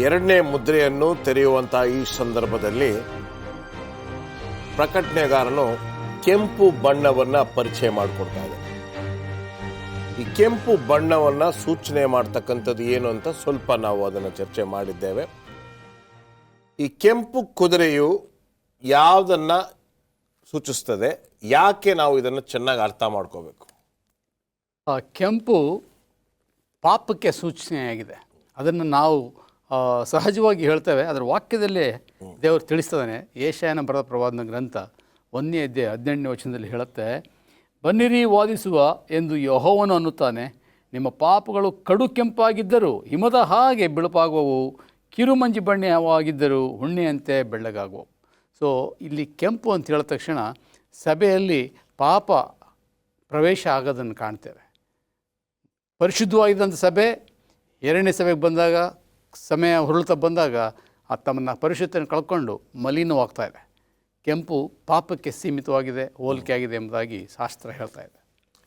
2ನೇ ಮುದ್ರೆಯನ್ನು ತೆರೆಯುವಂಥ ಈ ಸಂದರ್ಭದಲ್ಲಿ ಪ್ರಕಟಣೆಗಾರನು ಕೆಂಪು ಬಣ್ಣವನ್ನು ಪರಿಚಯ ಮಾಡಿಕೊಡ್ತಾ ಇದ್ದಾನೆ. ಈ ಕೆಂಪು ಬಣ್ಣವನ್ನು ಸೂಚನೆ ಮಾಡ್ತಕ್ಕಂಥದ್ದು ಏನು ಅಂತ ಸ್ವಲ್ಪ ನಾವು ಅದನ್ನು ಚರ್ಚೆ ಮಾಡಿದ್ದೇವೆ. ಈ ಕೆಂಪು ಕುದುರೆಯು ಯಾವುದನ್ನು ಸೂಚಿಸ್ತದೆ, ಯಾಕೆ ನಾವು ಇದನ್ನು ಚೆನ್ನಾಗಿ ಅರ್ಥ ಮಾಡ್ಕೋಬೇಕು? ಕೆಂಪು ಪಾಪಕ್ಕೆ ಸೂಚನೆಯಾಗಿದೆ. ಅದನ್ನು ನಾವು ಸಹಜವಾಗಿ ಹೇಳ್ತೇವೆ. ಅದರ ವಾಕ್ಯದಲ್ಲೇ ದೇವರು ತಿಳಿಸ್ತದಾನೆ. ಯೆಶಾಯನ ಬರೆದ ಪ್ರವಾದನ ಗ್ರಂಥ 1ನೇ ಅಧ್ಯಾಯ 18ನೇ ವಚನದಲ್ಲಿ ಹೇಳುತ್ತೆ, ಬನ್ನಿರಿ ವಾದಿಸುವ ಎಂದು ಯೆಹೋವನು ಅನ್ನುತ್ತಾನೆ, ನಿಮ್ಮ ಪಾಪಗಳು ಕಡು ಕೆಂಪಾಗಿದ್ದರೂ ಹಿಮದ ಹಾಗೆ ಬಿಳುಪಾಗುವವು, ಕಿರುಮಂಜಿ ಬಣ್ಣವಾಗಿದ್ದರೂ ಹುಣ್ಣಿಯಂತೆ ಬೆಳ್ಳಗಾಗುವವು. ಸೊ ಇಲ್ಲಿ ಕೆಂಪು ಅಂತ ಹೇಳಿದ ತಕ್ಷಣ ಸಭೆಯಲ್ಲಿ ಪಾಪ ಪ್ರವೇಶ ಆಗೋದನ್ನು ಕಾಣ್ತೇವೆ. ಪರಿಶುದ್ಧವಾಗಿದ್ದಂಥ ಸಭೆ 2ನೇ ಸಭೆಗೆ ಬಂದಾಗ, ಸಮಯ ಹೊರಳುತ್ತಾ ಬಂದಾಗ ತಮ್ಮನ್ನು ಪರಿಶುದ್ಧತೆಯನ್ನು ಕಳ್ಕೊಂಡು ಮಲಿನವಾಗ್ತಾ ಇದೆ. ಕೆಂಪು ಪಾಪಕ್ಕೆ ಸೀಮಿತವಾಗಿದೆ, ಹೋಲಿಕೆ ಆಗಿದೆ ಎಂಬುದಾಗಿ ಶಾಸ್ತ್ರ ಹೇಳ್ತಾ ಇದೆ.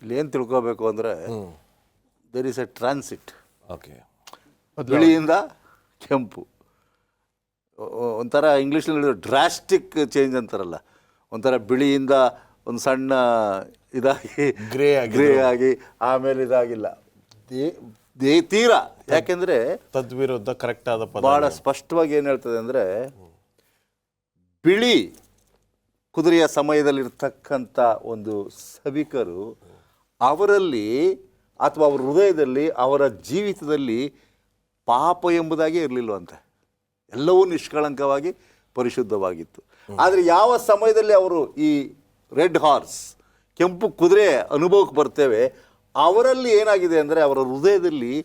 ಇಲ್ಲಿ ಏನು ತಿಳ್ಕೋಬೇಕು ಅಂದರೆ there is a transit. Okay, ಬಿಳಿಯಿಂದ ಕೆಂಪು ಒಂಥರ ಇಂಗ್ಲೀಷ್ನಲ್ಲಿ ಡ್ರಾಸ್ಟಿಕ್ ಚೇಂಜ್ ಅಂತಾರಲ್ಲ, ಒಂಥರ ಬಿಳಿಯಿಂದ ಒಂದು ಸಣ್ಣ ಇದಾಗಿ ಗ್ರೇ ಆಗಿ ಆಮೇಲೆ ಇದಾಗಿಲ್ಲ, ತೀರಾ. ಯಾಕೆಂದರೆ ತದ್ವಿರುದ್ಧ ಕರೆಕ್ಟ್ ಆದ ಪದ ಭಾಳ ಸ್ಪಷ್ಟವಾಗಿ ಏನು ಹೇಳ್ತದೆ ಅಂದರೆ, ಬಿಳಿ ಕುದುರೆಯ ಸಮಯದಲ್ಲಿರ್ತಕ್ಕಂಥ ಒಂದು ಸಭಿಕರು ಅವರಲ್ಲಿ ಅಥವಾ ಅವರ ಹೃದಯದಲ್ಲಿ ಅವರ ಜೀವಿತದಲ್ಲಿ ಪಾಪ ಎಂಬುದಾಗಿ ಇರಲಿಲ್ಲವಂತೆ. ಎಲ್ಲವೂ ನಿಷ್ಕಳಂಕವಾಗಿ ಪರಿಶುದ್ಧವಾಗಿತ್ತು. ಆದರೆ ಯಾವ ಸಮಯದಲ್ಲಿ ಅವರು ಈ ರೆಡ್ ಹಾರ್ಸ್ ಕೆಂಪು ಕುದುರೆ ಅನುಭವಕ್ಕೆ ಬರ್ತೇವೆ, ಅವರಲ್ಲಿ ಏನಾಗಿದೆ ಅಂದರೆ ಅವರ ಹೃದಯದಲ್ಲಿ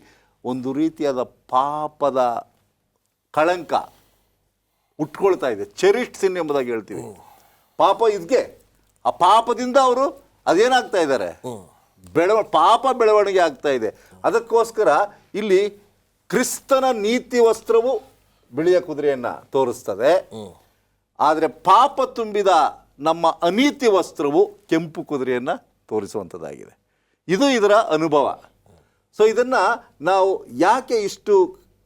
ಒಂದು ರೀತಿಯಾದ ಪಾಪದ ಕಳಂಕ ಉಟ್ಕೊಳ್ತಾ ಇದೆ. ಚೆರಿಷ್ಡ್ ಸಿನ್ ಎಂಬುದಾಗಿ ಹೇಳ್ತೀವಿ. ಪಾಪ ಇದಕ್ಕೆ ಆ ಪಾಪದಿಂದ ಅವರು ಅದೇನಾಗ್ತಾ ಇದ್ದಾರೆ, ಪಾಪ ಬೆಳವಣಿಗೆ ಆಗ್ತಾ ಇದೆ. ಅದಕ್ಕೋಸ್ಕರ ಇಲ್ಲಿ ಕ್ರಿಸ್ತನ ನೀತಿ ವಸ್ತ್ರವು ಬಿಳಿಯ ಕುದುರೆಯನ್ನು ತೋರಿಸ್ತದೆ, ಆದರೆ ಪಾಪ ತುಂಬಿದ ನಮ್ಮ ಅನೀತಿ ವಸ್ತ್ರವು ಕೆಂಪು ಕುದುರೆಯನ್ನು ತೋರಿಸುವಂಥದ್ದಾಗಿದೆ. ಇದು ಇದರ ಅನುಭವ. ಸೊ ಇದನ್ನು ನಾವು ಯಾಕೆ ಇಷ್ಟು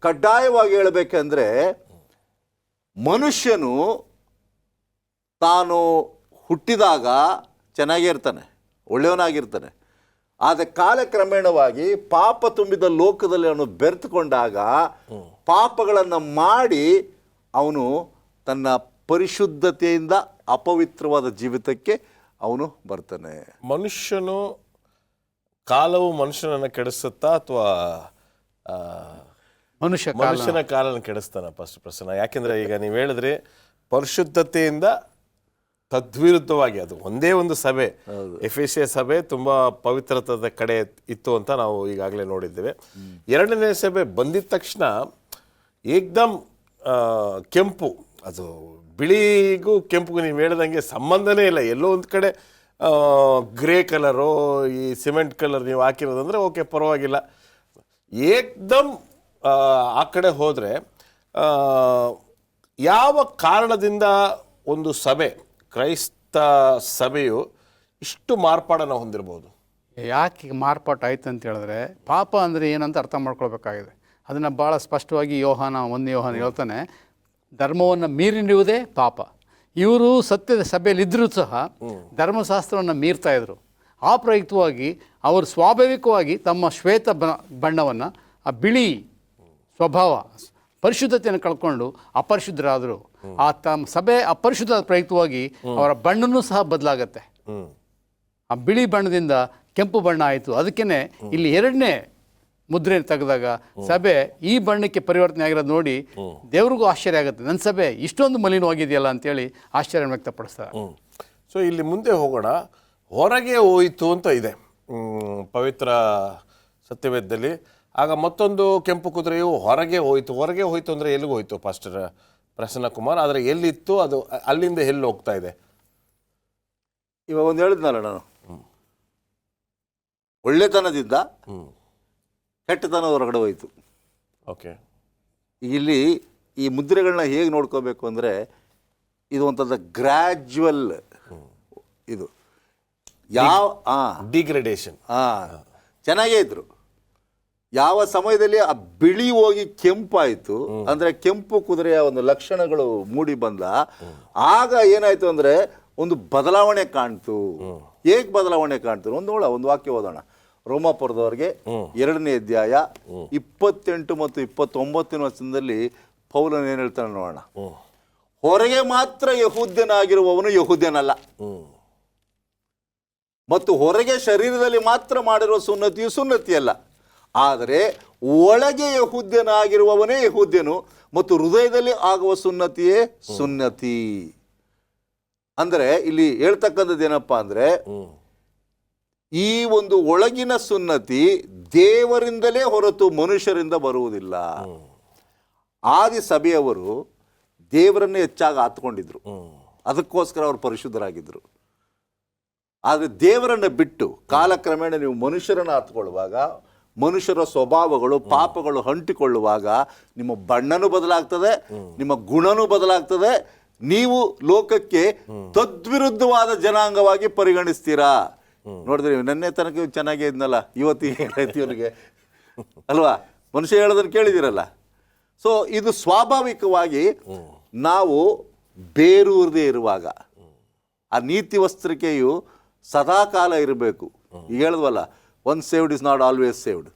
ಕಡ್ಡಾಯವಾಗಿ ಹೇಳಬೇಕೆಂದರೆ, ಮನುಷ್ಯನು ತಾನು ಹುಟ್ಟಿದಾಗ ಚೆನ್ನಾಗೇ ಇರ್ತಾನೆ, ಒಳ್ಳೆಯವನಾಗಿರ್ತಾನೆ. ಆದರೆ ಕಾಲಕ್ರಮೇಣವಾಗಿ ಪಾಪ ತುಂಬಿದ ಲೋಕದಲ್ಲಿ ಅವನು ಬೆರೆತುಕೊಂಡಾಗ ಪಾಪಗಳನ್ನು ಮಾಡಿ ಅವನು ತನ್ನ ಪರಿಶುದ್ಧತೆಯಿಂದ ಅಪವಿತ್ರವಾದ ಜೀವಿತಕ್ಕೆ ಅವನು ಬರ್ತಾನೆ. ಮನುಷ್ಯನು ಕಾಲವು ಮನುಷ್ಯನನ್ನು ಕೆಡಿಸುತ್ತಾ ಅಥವಾ ಮನುಷ್ಯನ ಕಾಲನ್ನು ಕೆಡಿಸ್ತಾನ? ಫಸ್ಟ್ ಪ್ರಶ್ನೆ. ಯಾಕೆಂದ್ರೆ ಈಗ ನೀವು ಹೇಳಿದ್ರಿ ಪರಿಶುದ್ಧತೆಯಿಂದ ತದ್ವಿರುದ್ಧವಾಗಿ ಅದು ಒಂದೇ ಒಂದು ಸಭೆ, ಎಫೆಸಿಯ ಸಭೆ ತುಂಬಾ ಪವಿತ್ರತದ ಕಡೆ ಇತ್ತು ಅಂತ ನಾವು ಈಗಾಗಲೇ ನೋಡಿದ್ದೇವೆ. 2ನೇ ಸಭೆ ಬಂದಿದ ತಕ್ಷಣ ಏಕ್ದಮ್ ಕೆಂಪು, ಅದು ಬಿಳಿಗೂ ಕೆಂಪುಗೂ ನೀವು ಹೇಳ್ದಂಗೆ ಸಂಬಂಧನೇ ಇಲ್ಲ. ಎಲ್ಲೋ ಒಂದು ಕಡೆ ಗ್ರೇ ಕಲರು, ಈ ಸಿಮೆಂಟ್ ಕಲರ್ ನೀವು ಹಾಕಿರೋದಂದ್ರೆ ಓಕೆ, ಪರವಾಗಿಲ್ಲ. ಏಕ್ದಮ್ ಆ ಕಡೆ ಹೋದರೆ ಯಾವ ಕಾರಣದಿಂದ ಒಂದು ಸಭೆ, ಕ್ರೈಸ್ತ ಸಭೆಯು ಇಷ್ಟು ಮಾರ್ಪಾಡನ್ನು ಹೊಂದಿರಬಹುದು? ಯಾಕೆ ಮಾರ್ಪಾಟು ಆಯ್ತು ಅಂತ ಹೇಳಿದ್ರೆ, ಪಾಪ ಅಂದರೆ ಏನಂತ ಅರ್ಥ ಮಾಡ್ಕೊಳ್ಬೇಕಾಗಿದೆ. ಅದನ್ನು ಭಾಳ ಸ್ಪಷ್ಟವಾಗಿ ಯೋಹಾನ ಹೇಳ್ತಾನೆ, ಧರ್ಮವನ್ನು ಮೀರಿರುವುದೇ ಪಾಪ. ಇವರು ಸತ್ಯದ ಸಭೆಯಲ್ಲಿದ್ದರೂ ಸಹ ಧರ್ಮಶಾಸ್ತ್ರವನ್ನು ಮೀರ್ತಾ ಇದ್ರು. ಆ ಪ್ರಯುಕ್ತವಾಗಿ ಅವರು ಸ್ವಾಭಾವಿಕವಾಗಿ ತಮ್ಮ ಶ್ವೇತ ಬಣ್ಣವನ್ನು, ಆ ಬಿಳಿ ಸ್ವಭಾವ, ಪರಿಶುದ್ಧತೆಯನ್ನು ಕಳ್ಕೊಂಡು ಅಪರಿಶುದ್ಧರಾದರು. ಆ ತಮ್ಮ ಸಭೆ ಅಪರಿಶುದ್ಧ ಪ್ರಯುಕ್ತವಾಗಿ ಅವರ ಬಣ್ಣನೂ ಸಹ ಬದಲಾಗತ್ತೆ. ಆ ಬಿಳಿ ಬಣ್ಣದಿಂದ ಕೆಂಪು ಬಣ್ಣ ಆಯಿತು. ಅದಕ್ಕೇ ಇಲ್ಲಿ ಎರಡನೇ ಮುದ್ರೆ ತೆಗೆದಾಗ ಸಭೆ ಈ ಬಣ್ಣಕ್ಕೆ ಪರಿವರ್ತನೆ ಆಗಿರೋದು ನೋಡಿ ದೇವ್ರಿಗೂ ಆಶ್ಚರ್ಯ ಆಗುತ್ತೆ. ನನ್ನ ಸಭೆ ಇಷ್ಟೊಂದು ಮಲಿನವಾಗಿದೆಯಲ್ಲ ಅಂತೇಳಿ ಆಶ್ಚರ್ಯ ವ್ಯಕ್ತಪಡಿಸ್ತಾರೆ. ಸೊ ಇಲ್ಲಿ ಮುಂದೆ ಹೋಗೋಣ. ಹೊರಗೆ ಹೋಯಿತು ಅಂತ ಇದೆ ಪವಿತ್ರ ಸತ್ಯವೇದದಲ್ಲಿ. ಆಗ ಮತ್ತೊಂದು ಕೆಂಪು ಕುದುರೆಯು ಹೊರಗೆ ಹೋಯಿತು ಅಂದರೆ ಎಲ್ಲಿಗೆ ಹೋಯಿತು ಪಾಸ್ಟರ್ ಪ್ರಸನ್ನ ಕುಮಾರ್? ಆದರೆ ಎಲ್ಲಿತ್ತು ಅದು, ಅಲ್ಲಿಂದ ಎಲ್ಲಿ ಹೋಗ್ತಾ ಇದೆ? ಇವಾಗ ಒಂದು ಹೇಳಿದ್ನಲ್ಲ ನಾನು, ಒಳ್ಳೆತನದಿಂದ ಕೆಟ್ಟತನ ಹೊರಗಡೆ ಹೋಯಿತು. ಓಕೆ, ಇಲ್ಲಿ ಈ ಮುದ್ರೆಗಳನ್ನ ಹೇಗೆ ನೋಡ್ಕೋಬೇಕು ಅಂದರೆ, ಇದು ಒಂಥರ ಗ್ರ್ಯಾಜುವಲ್ ಇದು. ಡಿಗ್ರೇಡೇಷನ್. ಚೆನ್ನಾಗೇ ಇದ್ರು. ಯಾವ ಸಮಯದಲ್ಲಿ ಆ ಬಿಳಿ ಹೋಗಿ ಕೆಂಪಾಯಿತು ಅಂದರೆ, ಕೆಂಪು ಕುದುರೆಯ ಒಂದು ಲಕ್ಷಣಗಳು ಮೂಡಿ ಬಂದ, ಆಗ ಏನಾಯಿತು ಅಂದರೆ ಒಂದು ಬದಲಾವಣೆ ಕಾಣ್ತು. ಹೇಗೆ ಬದಲಾವಣೆ ಕಾಣ್ತು? ಒಂದು ವಾಕ್ಯ ಓದೋಣ. ರೋಮಾಪುರದವರಿಗೆ 2ನೇ ಅಧ್ಯಾಯ 28 ಮತ್ತು 29 ವಚನದಲ್ಲಿ ಪೌಲನು ಏನು ಹೇಳ್ತಾನೆ ನೋಡೋಣ. ಹೊರಗೆ ಮಾತ್ರ ಯಹೂದ್ಯನಾಗಿರುವವನು ಯಹೂದ್ಯನಲ್ಲ, ಮತ್ತು ಹೊರಗೆ ಶರೀರದಲ್ಲಿ ಮಾತ್ರ ಮಾಡಿರುವ ಸುನ್ನತಿಯು ಸುನ್ನತಿಯಲ್ಲ, ಆದರೆ ಒಳಗೆ ಯಹೂದ್ಯನಾಗಿರುವವನೇ ಯಹೂದ್ಯನು, ಮತ್ತು ಹೃದಯದಲ್ಲಿ ಆಗುವ ಸುನ್ನತಿಯೇ ಸುನ್ನತಿ. ಅಂದರೆ ಇಲ್ಲಿ ಹೇಳ್ತಕ್ಕಂಥದ್ದು ಏನಪ್ಪ ಅಂದರೆ, ಈ ಒಂದು ಒಳಗಿನ ಸುನ್ನತಿ ದೇವರಿಂದಲೇ ಹೊರತು ಮನುಷ್ಯರಿಂದ ಬರುವುದಿಲ್ಲ. ಆದಿ ಸಭೆಯವರು ದೇವರನ್ನೇ ಹೆಚ್ಚಾಗಿ ಆತ್ಕೊಂಡಿದ್ರು, ಅದಕ್ಕೋಸ್ಕರ ಅವರು ಪರಿಶುದ್ಧರಾಗಿದ್ದರು. ಆದರೆ ದೇವರನ್ನು ಬಿಟ್ಟು ಕಾಲಕ್ರಮೇಣ ನೀವು ಮನುಷ್ಯರನ್ನು ಆತ್ಕೊಳ್ಳುವಾಗ, ಮನುಷ್ಯರ ಸ್ವಭಾವಗಳು ಪಾಪಗಳು ಅಂಟಿಕೊಳ್ಳುವಾಗ ನಿಮ್ಮ ಬಣ್ಣನೂ ಬದಲಾಗ್ತದೆ, ನಿಮ್ಮ ಗುಣನೂ ಬದಲಾಗ್ತದೆ. ನೀವು ಲೋಕಕ್ಕೆ ತದ್ವಿರುದ್ಧವಾದ ಜನಾಂಗವಾಗಿ ಪರಿಗಣಿಸ್ತೀರಾ. ನೋಡಿದ್ರಿ, ನೆನ್ನೆ ತನಕ ಚೆನ್ನಾಗೇ ಇದ್ನಲ್ಲ, ಇವತ್ತಿಗೆ ಇವನಿಗೆ ಅಲ್ವಾ? ಮನುಷ್ಯ ಹೇಳೋದನ್ನು ಕೇಳಿದಿರಲ್ಲ. ಸೊ ಇದು ಸ್ವಾಭಾವಿಕವಾಗಿ ನಾವು ಬೇರೂರದೇ ಇರುವಾಗ ಆ ನೀತಿ ವಸ್ತ್ರಿಕೆಯು ಸದಾಕಾಲ ಇರಬೇಕು. ಈಗ ಹೇಳಿದ್ವಲ್ಲ, one saved is not always saved.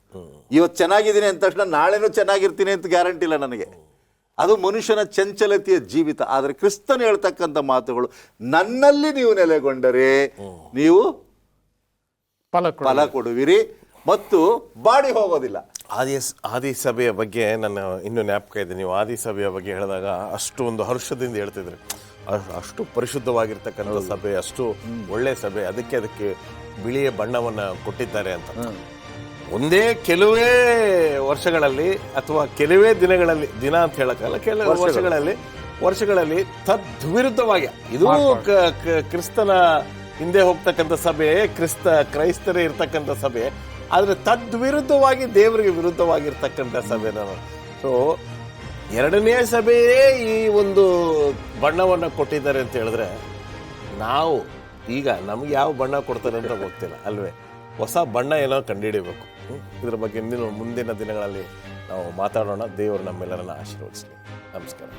ಇವತ್ತು ಚೆನ್ನಾಗಿದ್ದೀನಿ ಅಂದ ತಕ್ಷಣ ನಾಳೆನೂ ಚೆನ್ನಾಗಿರ್ತೀನಿ ಅಂತ ಗ್ಯಾರಂಟಿ ಇಲ್ಲ ನನಗೆ. ಅದು ಮನುಷ್ಯನ ಚಂಚಲತೆಯ ಜೀವಿತ. ಆದರೆ ಕ್ರಿಸ್ತನು ಹೇಳ್ತಕ್ಕಂಥ ಮಾತುಗಳು, ನನ್ನಲ್ಲಿ ನೀವು ನೆಲೆಗೊಂಡರೆ ನೀವು ಫಲ ಕೊಡುವಿರಿ ಮತ್ತು ಬಾಡಿ ಹೋಗೋದಿಲ್ಲ. ಆದಿ ಸಭೆಯ ಬಗ್ಗೆ ನನ್ನ ಇನ್ನೂ ಜ್ಞಾಪಕ ಇದೆ. ನೀವು ಆದಿ ಸಭೆಯ ಬಗ್ಗೆ ಹೇಳಿದಾಗ ಅಷ್ಟು ಒಂದು ಹರ್ಷದಿಂದ ಹೇಳ್ತಿದ್ರಿ. ಅಷ್ಟು ಪರಿಶುದ್ಧವಾಗಿರ್ತಕ್ಕಂಥ ಸಭೆ, ಅಷ್ಟು ಒಳ್ಳೆ ಸಭೆ, ಅದಕ್ಕೆ ಬಿಳಿಯ ಬಣ್ಣವನ್ನು ಕೊಟ್ಟಿದ್ದಾರೆ ಅಂತ. ಒಂದೇ ಕೆಲವೇ ವರ್ಷಗಳಲ್ಲಿ ಅಥವಾ ಕೆಲವೇ ದಿನ ಅಂತ ಹೇಳಕ್ಕಲ್ಲ, ಕೆಲವು ವರ್ಷಗಳಲ್ಲಿ ತದ್ವಿರುದ್ಧವಾಗಿ ಇದು ಕ್ರಿಸ್ತನ ಹಿಂದೆ ಹೋಗ್ತಕ್ಕಂಥ ಸಭೆ, ಕ್ರೈಸ್ತರೇ ಇರ್ತಕ್ಕಂಥ ಸಭೆ, ಆದರೆ ತದ್ವಿರುದ್ಧವಾಗಿ ದೇವರಿಗೆ ವಿರುದ್ಧವಾಗಿರ್ತಕ್ಕಂಥ ಸಭೆ ನಾನು. ಸೊ 2ನೇ ಸಭೆಯೇ ಈ ಒಂದು ಬಣ್ಣವನ್ನು ಕೊಟ್ಟಿದ್ದಾರೆ ಅಂತ ಹೇಳಿದ್ರೆ, ನಾವು ಈಗ ನಮ್ಗೆ ಯಾವ ಬಣ್ಣ ಕೊಡ್ತಾರೆ ಅಂತ ಗೊತ್ತಿಲ್ಲ ಅಲ್ವೇ? ಹೊಸ ಬಣ್ಣ ಏನೋ ಕಂಡುಹಿಡಿಯಬೇಕು. ಇದ್ರ ಬಗ್ಗೆ ಮುಂದಿನ ದಿನಗಳಲ್ಲಿ ನಾವು ಮಾತಾಡೋಣ. ದೇವರು ನಮ್ಮೆಲ್ಲರನ್ನ ಆಶೀರ್ವದಿಸಲಿ. ನಮಸ್ಕಾರ.